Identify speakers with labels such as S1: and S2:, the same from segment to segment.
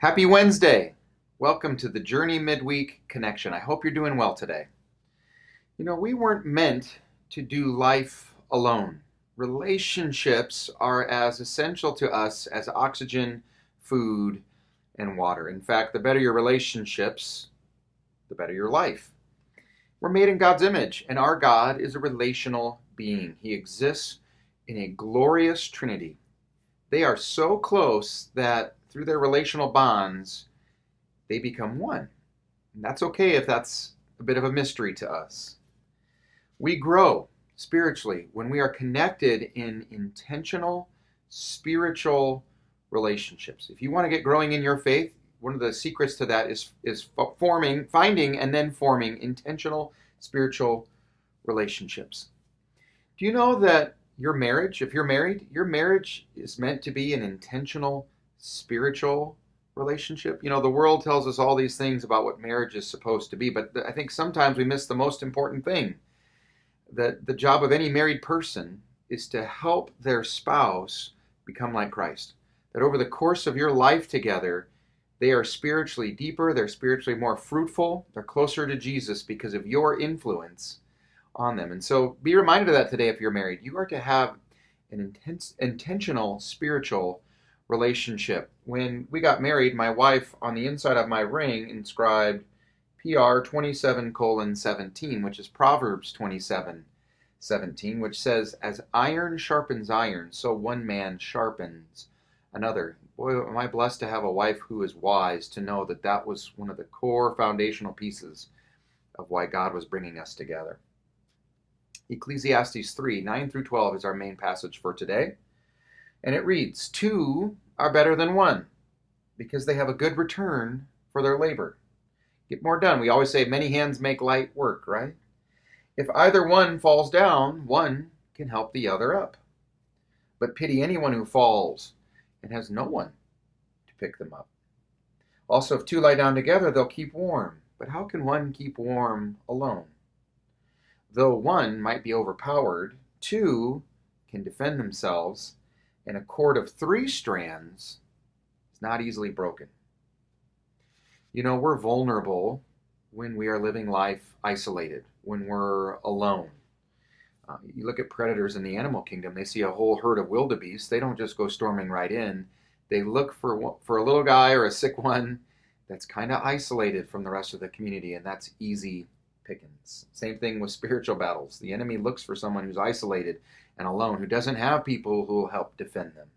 S1: Happy Wednesday! Welcome to the Journey Midweek Connection. I hope you're doing well today. You know, we weren't meant to do life alone. Relationships are as essential to us as oxygen, food, and water. In fact, the better your relationships, the better your life. We're made in God's image, and our God is a relational being. He exists in a glorious Trinity. They are so close that through their relational bonds, they become one. And that's okay if that's a bit of a mystery to us. We grow spiritually when we are connected in intentional spiritual relationships. If you want to get growing in your faith, one of the secrets to that is finding and then forming intentional spiritual relationships. Do you know that your marriage, if you're married, your marriage is meant to be an intentional spiritual relationship? You know, the world tells us all these things about what marriage is supposed to be, but I think sometimes we miss the most important thing. That the job of any married person is to help their spouse become like Christ. That over the course of your life together, they are spiritually deeper, they're spiritually more fruitful, they're closer to Jesus because of your influence on them. And so be reminded of that today if you're married. You are to have an intentional spiritual relationship. When we got married, my wife on the inside of my ring inscribed PR 27:17, which is Proverbs 27:17, which says, "As iron sharpens iron, so one man sharpens another." Boy, am I blessed to have a wife who is wise to know that that was one of the core foundational pieces of why God was bringing us together. Ecclesiastes 3:9-12 is our main passage for today. And it reads, "Two are better than one, because they have a good return for their labor." Get more done. We always say many hands make light work, right? If either one falls down, one can help the other up. But pity anyone who falls and has no one to pick them up. Also, if two lie down together, they'll keep warm. But how can one keep warm alone? Though one might be overpowered, two can defend themselves, and a cord of 3 strands is not easily broken. You know, we're vulnerable when we are living life isolated, when we're alone. You look at predators in the animal kingdom, they see a whole herd of wildebeest. They don't just go storming right in. They look for a little guy or a sick one that's kind of isolated from the rest of the community, and that's easy pickings. Same thing with spiritual battles. The enemy looks for someone who's isolated and alone, who doesn't have people who will help defend them.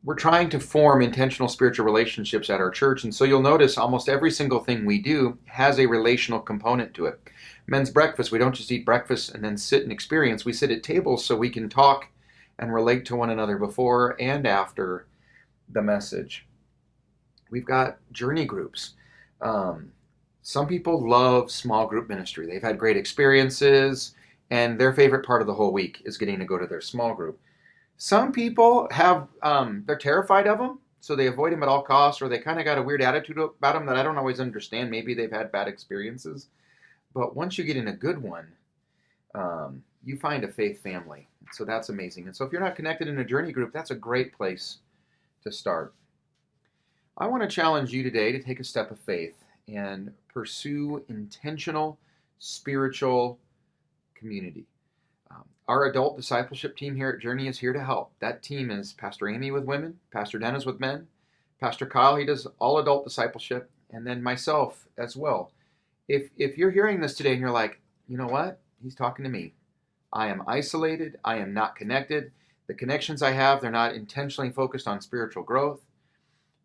S1: We're trying to form intentional spiritual relationships at our church, and so you'll notice almost every single thing we do has a relational component to it. Men's breakfast, we don't just eat breakfast and then sit and experience. We sit at tables so we can talk and relate to one another before and after the message. We've got journey groups. Some people love small group ministry. They've had great experiences, and their favorite part of the whole week is getting to go to their small group. Some people they're terrified of them, so they avoid them at all costs, or they kind of got a weird attitude about them that I don't always understand. Maybe they've had bad experiences. But once you get in a good one, you find a faith family. So that's amazing. And so if you're not connected in a journey group, that's a great place to start. I want to challenge you today to take a step of faith and pursue intentional spiritual community. Our adult discipleship team here at Journey is here to help. That team is Pastor Amy with women, Pastor Dennis with men, Pastor Kyle, he does all adult discipleship, and then myself as well. If you're hearing this today and you're like, you know what? He's talking to me. I am isolated. I am not connected. The connections I have, they're not intentionally focused on spiritual growth.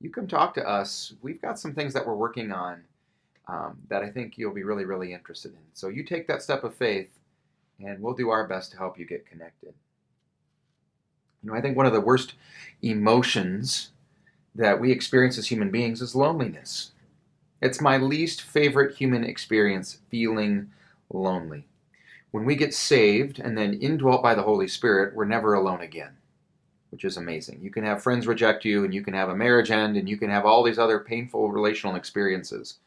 S1: You come talk to us. We've got some things that we're working on that I think you'll be really, really interested in. So you take that step of faith, and we'll do our best to help you get connected. You know, I think one of the worst emotions that we experience as human beings is loneliness. It's my least favorite human experience, feeling lonely. When we get saved and then indwelt by the Holy Spirit, we're never alone again, which is amazing. You can have friends reject you, and you can have a marriage end, and you can have all these other painful relational experiences.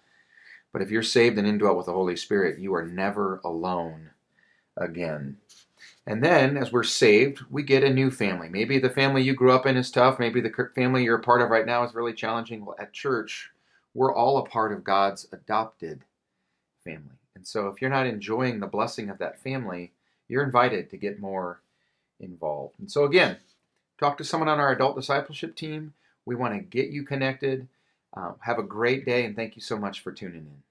S1: But if you're saved and indwelt with the Holy Spirit, you are never alone again. And then, as we're saved, we get a new family. Maybe the family you grew up in is tough. Maybe the family you're a part of right now is really challenging. Well, at church, we're all a part of God's adopted family. And so, if you're not enjoying the blessing of that family, you're invited to get more involved. And so, again, talk to someone on our adult discipleship team. We want to get you connected. Have a great day, and thank you so much for tuning in.